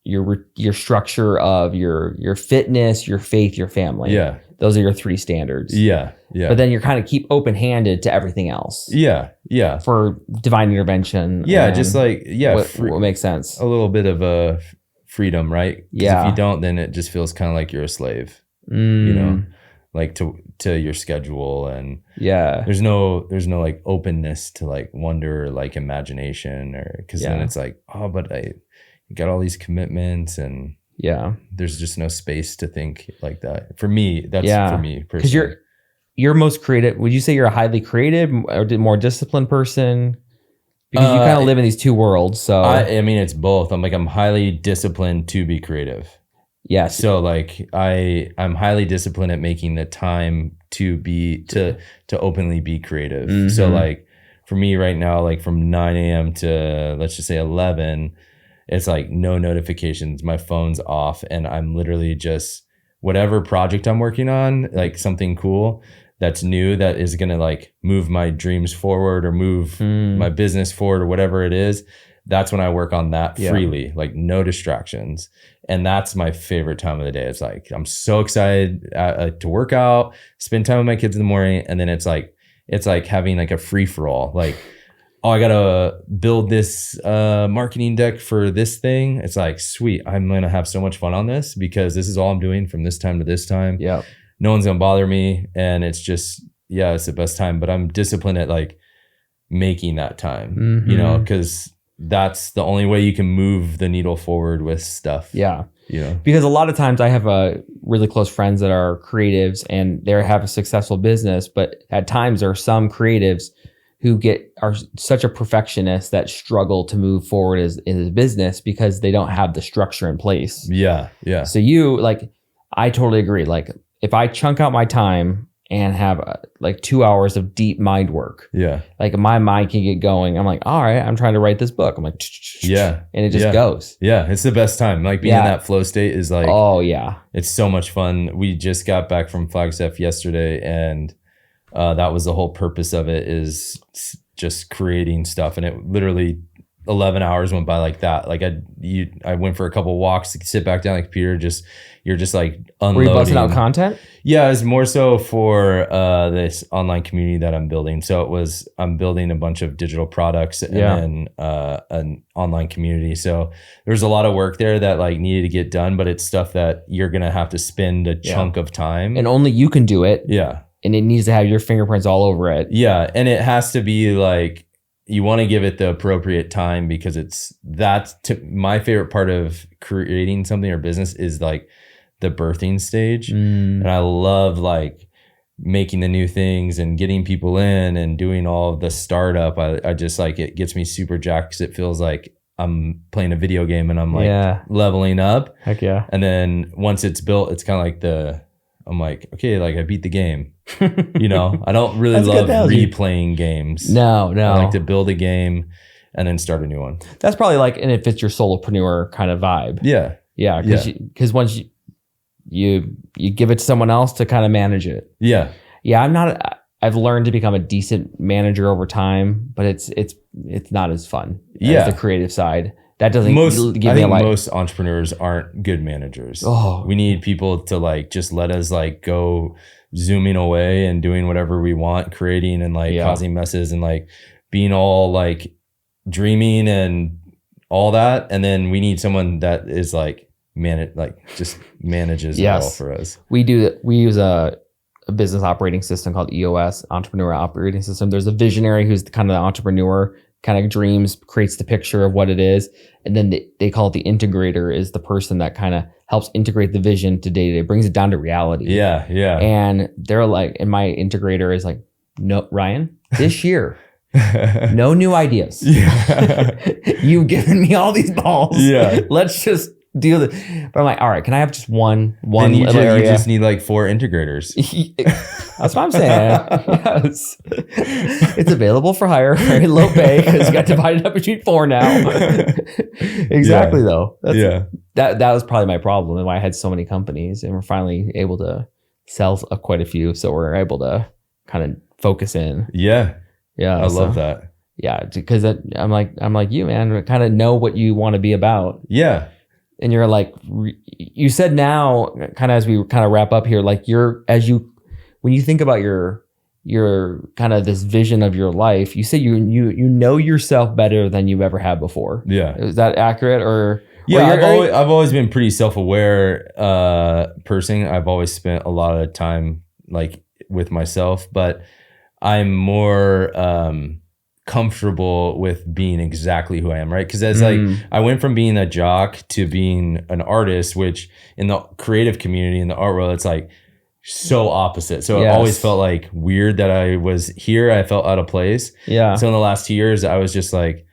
your structure of your fitness, your faith, your family. Yeah. Those are your 3 standards. Yeah. Yeah. But then you're kind of keep open-handed to everything else. Yeah. Yeah. For divine intervention. Yeah. Just like, what makes sense. A little bit of a freedom, right? Yeah. If you don't, then it just feels kind of like you're a slave, you know, like to your schedule. And there's no like openness to like wonder, like imagination, or because then it's like, oh, but I got all these commitments and there's just no space to think like that. For me, that's for me personally. Because you're most creative. Would you say you're a highly creative or more disciplined person? Because you kind of live in these 2 worlds. So I mean, it's both. I'm highly disciplined to be creative. Yes. So like I'm highly disciplined at making the time to openly be creative. Mm-hmm. So like for me right now, like from 9 a.m. to let's just say 11, it's like no notifications. My phone's off, and I'm literally just whatever project I'm working on, like something cool that's new that is going to like move my dreams forward or move my business forward or whatever it is. That's when I work on that freely, like no distractions. And that's my favorite time of the day. It's like, I'm so excited to work out, spend time with my kids in the morning. And then it's like having like a free for all. Like, oh, I got to build this marketing deck for this thing. It's like, sweet. I'm going to have so much fun on this because this is all I'm doing from this time to this time. Yeah. No one's going to bother me. And it's just, it's the best time. But I'm disciplined at like making that time, you know, because that's the only way you can move the needle forward with stuff. Yeah. Yeah. Because a lot of times I have really close friends that are creatives and they have a successful business, but at times there are some creatives who are such a perfectionist that struggle to move forward in a business because they don't have the structure in place. Yeah. Yeah. So I totally agree. Like if I chunk out my time and have like 2 hours of deep mind work. Yeah. Like my mind can get going. I'm like, all right, I'm trying to write this book. I'm like, and it just goes. Yeah. It's the best time. Like being in that flow state is like, oh yeah. It's so much fun. We just got back from Flagstaff yesterday, and that was the whole purpose of it, is just creating stuff. And it literally 11 hours went by like that. Like I went for a couple walks, sit back down on the computer, you're just like unloading. Were you busting out content? Yeah, it's more so for this online community that I'm building. So I'm building a bunch of digital products and then an online community. So there's a lot of work there that like needed to get done, but it's stuff that you're gonna have to spend a chunk of time. And only you can do it. Yeah. and it needs to have your fingerprints all over it. Yeah. And it has to be like, you want to give it the appropriate time, because my favorite part of creating something or business is like the birthing stage. And I love like making the new things and getting people in and doing all of the startup. I just like, it gets me super jacked because it feels like I'm playing a video game and I'm like leveling up. Heck yeah. And then once it's built, it's kind of like I'm like, okay, like I beat the game. You know, I don't really love replaying games. No. I like to build a game and then start a new one. That's probably like, and it fits your solopreneur kind of vibe. Yeah. Yeah. Because once you give it to someone else to kind of manage it. Yeah. Yeah. I've learned to become a decent manager over time, but it's not as fun as the creative side. That doesn't give me a life. Most entrepreneurs aren't good managers. Oh. We need people to like just let us like go zooming away and doing whatever we want, creating and like causing messes and like being all like dreaming and all that. And then we need someone that is like just manages it all for us. We use a business operating system called EOS, Entrepreneur Operating System. There's a visionary who's kind of the entrepreneur, kind of dreams, creates the picture of what it is. And then they call it the integrator, is the person that kind of helps integrate the vision to day to day, brings it down to reality. Yeah. Yeah. And they're like, and my integrator is like, no, Ryan, this year, no new ideas. You've given me all these balls. Yeah. Let's just do the, but I'm like, all right, can I have just one you area? You just need like 4 integrators. That's what I'm saying. Yes. It's available for hire, very low pay, because you got divided up between 4 now. Exactly though. That was probably my problem, and why I had so many companies, and we're finally able to sell quite a few. So we're able to kind of focus in. Yeah. I love that. Yeah. Because I'm like you, man, kind of know what you want to be about. Yeah. And you're like, you said now, kind of as we kind of wrap up here, like when you think about your kind of this vision of your life, you say you know yourself better than you've ever had before. Yeah. Is that accurate? Or I've always been pretty self-aware person. I've always spent a lot of time like with myself, but I'm more comfortable with being exactly who I am, right? Because as like I went from being a jock to being an artist, which in the creative community, in the art world, it's like so opposite. So it always felt like weird that I was here. I felt out of place. Yeah. So in the last 2 years, I was just like,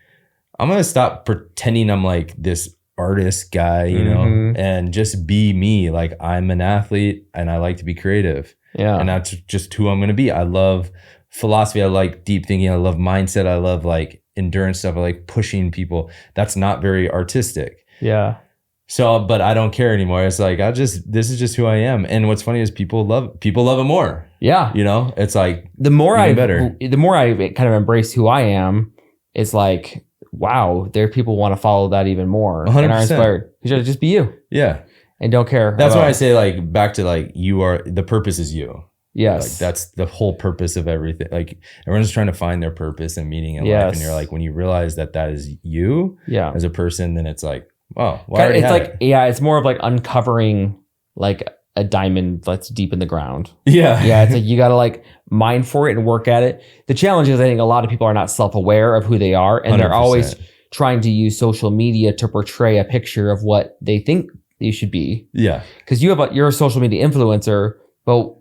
I'm gonna stop pretending I'm like this artist guy, you know, and just be me. Like, I'm an athlete and I like to be creative. Yeah. And that's just who I'm gonna be. I love philosophy. I like deep thinking. I love mindset. I love like endurance stuff. I like pushing people. That's not very artistic. Yeah. So, but I don't care anymore. It's like, this is just who I am. And what's funny is people love it more. Yeah. You know, it's like the more I kind of embrace who I am, it's like, wow, there are people who want to follow that even more 100%. And are inspired. You should just be you. Yeah. And don't care. That's why I say, like, back to like, the purpose is you. Yes. Like, that's the whole purpose of everything. Like, everyone's trying to find their purpose and meaning in life. And you're like, when you realize that is you as a person, then it's like, wow. Well, it's like, it's more of like uncovering like a diamond that's deep in the ground. Yeah. Yeah. It's like, you got to like mine for it and work at it. The challenge is, I think a lot of people are not self-aware of who they are, and 100%. They're always trying to use social media to portray a picture of what they think you should be. Yeah. Because you're a social media influencer, but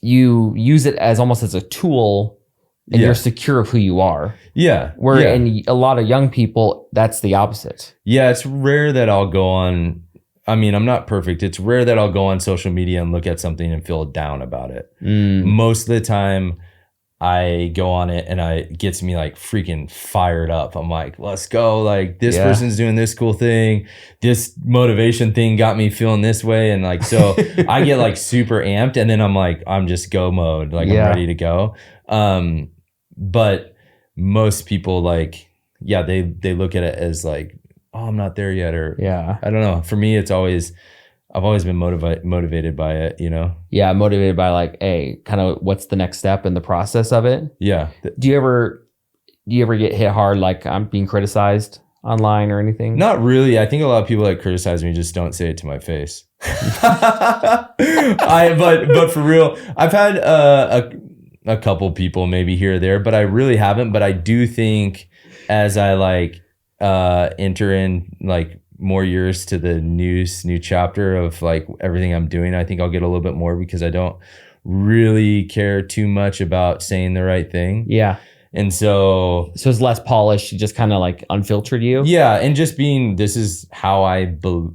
you use it as almost as a tool, and you're secure of who you are. Yeah. Where in a lot of young people, that's the opposite. Yeah. It's rare that I'll go on. I mean, I'm not perfect. It's rare that I'll go on social media and look at something and feel down about it. Most of the time I go on it and it gets me like freaking fired up. I'm like, let's go. Like, this person's doing this cool thing. This motivation thing got me feeling this way. And like, so I get like super amped, and then I'm like, I'm just go mode. Like, I'm ready to go. But most people like, they look at it as like, oh, I'm not there yet. Or I don't know. For me, I've always been motivated by it, you know? Yeah. Motivated by like, hey, kind of what's the next step in the process of it? Yeah. Do you ever get hit hard? Like, I'm being criticized online or anything? Not really. I think a lot of people that criticize me just don't say it to my face. But for real, I've had a couple people maybe here or there, but I really haven't. But I do think as I like enter in like more years to the new chapter of like everything I'm doing, I think I'll get a little bit more because I don't really care too much about saying the right thing. Yeah. And so it's less polished, just kind of like unfiltered you. Yeah. And just being, this is how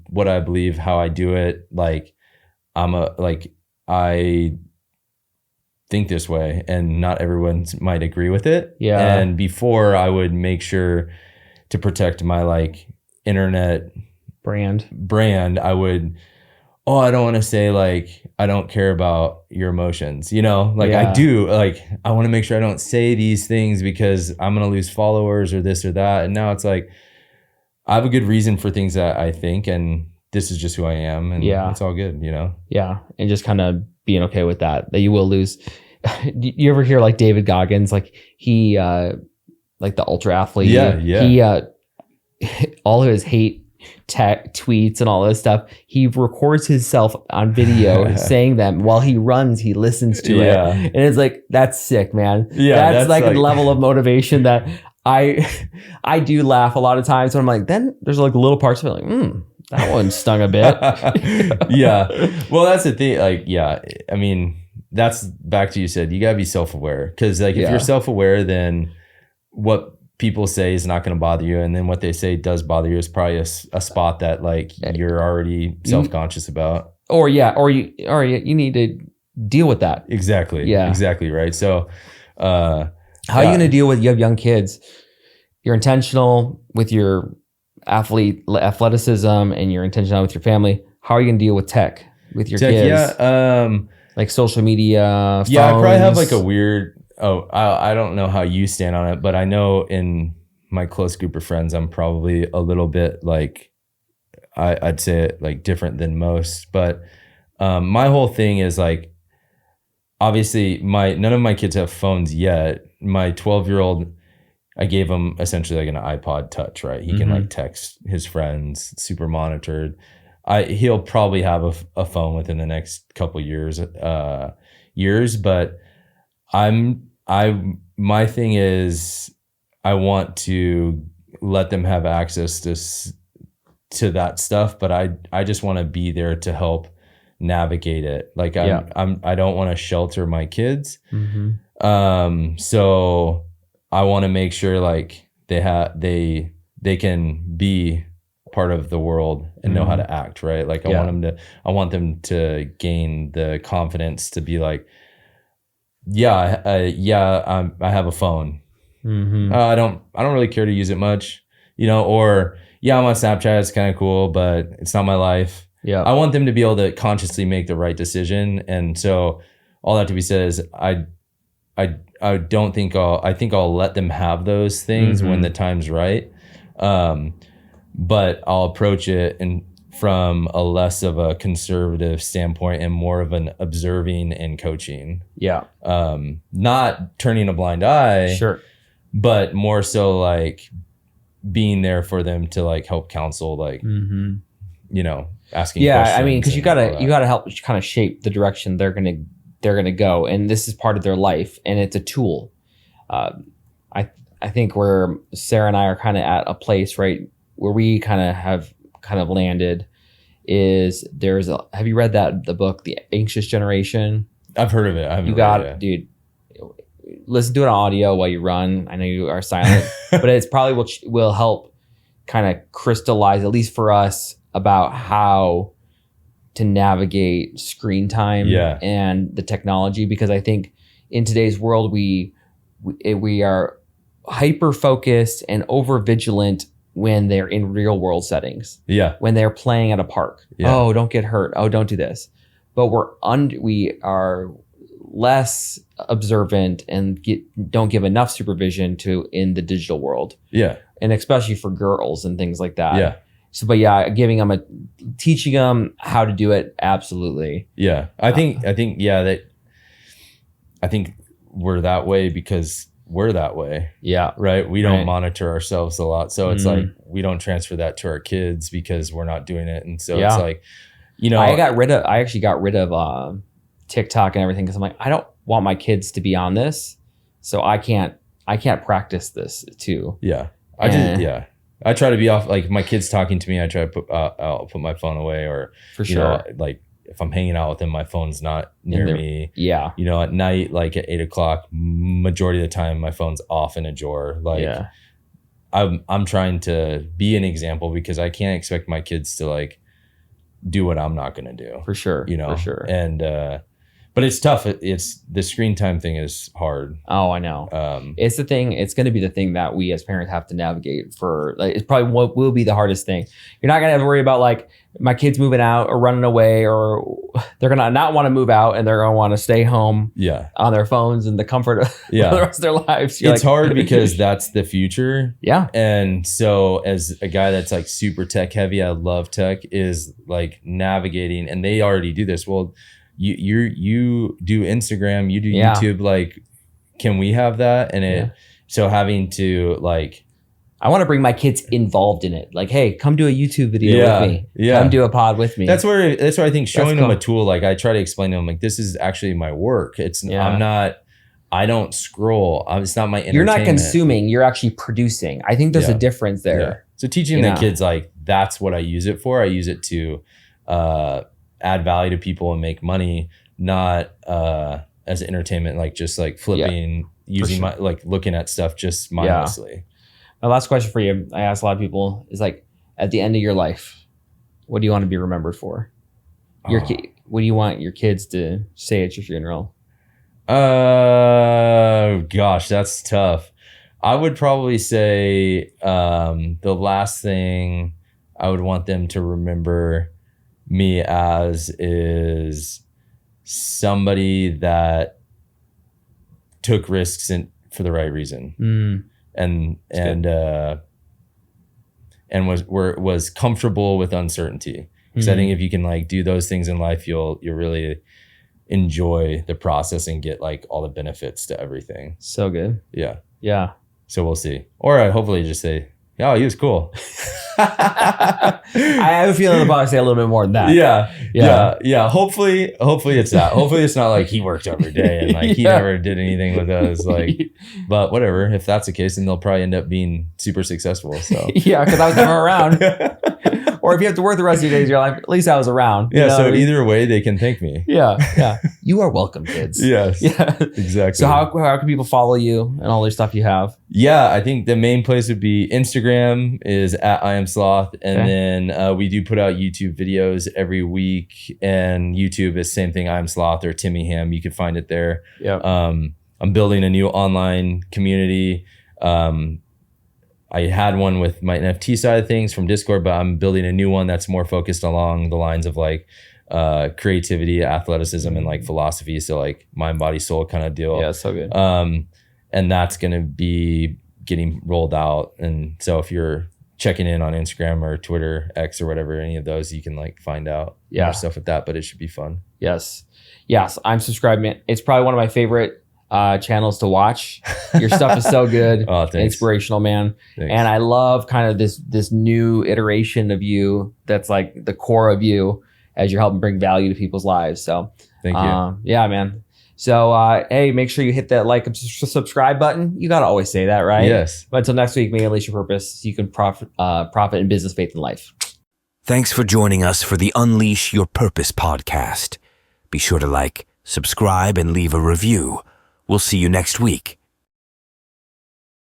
what I believe, how I do it. Like I think this way and not everyone might agree with it. Yeah. And before I would make sure to protect my like internet brand, I would, I don't want to say like, I don't care about your emotions, you know, like I do, like, I want to make sure I don't say these things because I'm going to lose followers or this or that. And now it's like, I have a good reason for things that I think, and this is just who I am. And it's all good, you know? Yeah. And just kind of being okay with that you will lose. You ever hear like David Goggins, like he, like the ultra athlete. Yeah. He, all of his hate tech tweets and all this stuff, he records himself on video saying them while he runs. He listens to it, and it's like, that's sick, man. That's like a level of motivation that I do laugh a lot of times when I'm like, then there's like little parts of it like, that one stung a bit. Yeah. Well, that's the thing. Like, I mean, that's back to you said, you gotta be self-aware, because like if you're self-aware, then what people say is not going to bother you, and then what they say does bother you is probably a spot that like you're already self-conscious about, or you need to deal with that. Exactly. Right. So how are you going to deal with, you have young kids, you're intentional with your athleticism and you're intentional with your family. How are you going to deal with tech with your kids? Like social media, phones? I probably have like a weird, I don't know how you stand on it, but I know in my close group of friends, I'm probably a little bit like, I'd say it like different than most. But my whole thing is like, obviously none of my kids have phones yet. My 12-year-old, I gave him essentially like an iPod Touch, right? He can like text his friends, super monitored. He'll probably have a phone within the next couple years, but my thing is I want to let them have access to that stuff, but I just want to be there to help navigate it. Like I don't want to shelter my kids. So I want to make sure like they can be part of the world and know how to act, right? Like I want them to gain the confidence to be like, I have a phone. I don't really care to use it much, you know, or I'm on Snapchat, it's kind of cool, but it's not my life. I want them to be able to consciously make the right decision. And so all that to be said is I don't think I think I'll let them have those things when the time's right. But I'll approach it from a less of a conservative standpoint and more of an observing and coaching. Not turning a blind eye. Sure. But more so like being there for them to like help counsel, like, you know, asking questions. I mean, because you gotta help kind of shape the direction they're gonna go, and this is part of their life, and it's a tool. I think where Sarah and I are kind of at a place, right, where we kind of landed is have you read the book, The Anxious Generation? I've heard of it. I haven't read it. Dude, listen to it on audio while you run. I know you are silent, but it's probably will help kind of crystallize, at least for us, about how to navigate screen time and the technology, because I think in today's world we are hyper focused and over vigilant when they're in real world settings. When they're playing at a park. Oh, don't get hurt. Oh, don't do this. But we are less observant and don't give enough supervision in the digital world. And especially for girls and things like that. So, but teaching them how to do it. Absolutely. I think we're that way because we're that way. Right. We don't monitor ourselves a lot. So it's like, we don't transfer that to our kids because we're not doing it. And so it's like, you know, I actually got rid of TikTok and everything because I'm like, I don't want my kids to be on this, so I can't practice this too. Yeah, I try to be off. Like my kids talking to me, I try to I'll put my phone away, or For you sure. know, like if I'm hanging out with them, my phone's not near me. Yeah. You know, at night, like at 8 o'clock, majority of the time, my phone's off in a drawer. Like, Yeah. I'm trying to be an example because I can't expect my kids to like do what I'm not going to do. For sure. You know, For sure. And but it's tough. It's the screen time thing is hard. Oh, I know. It's the thing. It's going to be the thing that we as parents have to navigate for. Like, it's probably what will be the hardest thing. You're not going to have to worry about like my kids moving out or running away, or they're going to not want to move out and they're going to want to stay home. Yeah. On their phones and the comfort of the rest of their lives. It's hard because that's the future. Yeah. And so as a guy that's like super tech heavy, I love tech, is like navigating, and they already do this. Well, you do Instagram, you do YouTube, like, can we have that? And so having to like, I want to bring my kids involved in it. Like, hey, come do a YouTube video with me. Yeah. Come do a pod with me. That's where I think showing them a tool, like I try to explain to them, like, this is actually my work. I don't scroll. It's not my entertainment. You're not consuming, you're actually producing. I think there's a difference there. Yeah. So teaching the kids, like, that's what I use it for. I use it to add value to people and make money, not as entertainment, like just like flipping, using my, like looking at stuff just mindlessly. My last question for you, I ask a lot of people, is like, at the end of your life, what do you want to be remembered for? What do you want your kids to say at your funeral? Gosh, that's tough. I would probably say the last thing I would want them to remember me as is somebody that took risks for the right reason. And was comfortable with uncertainty. Because I think if you can like do those things in life, you'll really enjoy the process and get like all the benefits to everything. So good. Yeah. So we'll see. Or I hopefully just say, oh, he was cool. I have a feeling they'll probably say a little bit more than that. Yeah. Hopefully it's that. Hopefully it's not like he worked every day and like he never did anything with us. Like, but whatever. If that's the case, then they'll probably end up being super successful. So yeah, because I was never around. Or if you have to work the rest of your days of your life, at least I was around. Yeah. So either way, they can thank me. Yeah. You are welcome, kids. Yes. Yeah. Exactly. So how can people follow you and all the stuff you have? Yeah, I think the main place would be Instagram is at I Am Sloth. And then we do put out YouTube videos every week. And YouTube is same thing, I Am Sloth or Timmy Ham. You can find it there. Yeah. I'm building a new online community. I had one with my NFT side of things from Discord, but I'm building a new one that's more focused along the lines of like creativity, athleticism, and like philosophy. So like mind, body, soul kind of deal. Yeah, so good. And that's going to be getting rolled out. And so if you're checking in on Instagram or Twitter, X or whatever, any of those, you can like find out more stuff with that, but it should be fun. Yes. I'm subscribed, man. It's probably one of my favorite channels to watch. Your stuff is so good. Oh, thanks. Inspirational, man. Thanks. And I love kind of this new iteration of you that's like the core of you as you're helping bring value to people's lives. So thank you. Yeah, man. So hey, make sure you hit that like and subscribe button. You got to always say that, right? Yes. But until next week, may unleash your purpose so you can profit in business, faith, and life. Thanks for joining us for the Unleash Your Purpose podcast. Be sure to like, subscribe, and leave a review. We'll see you next week.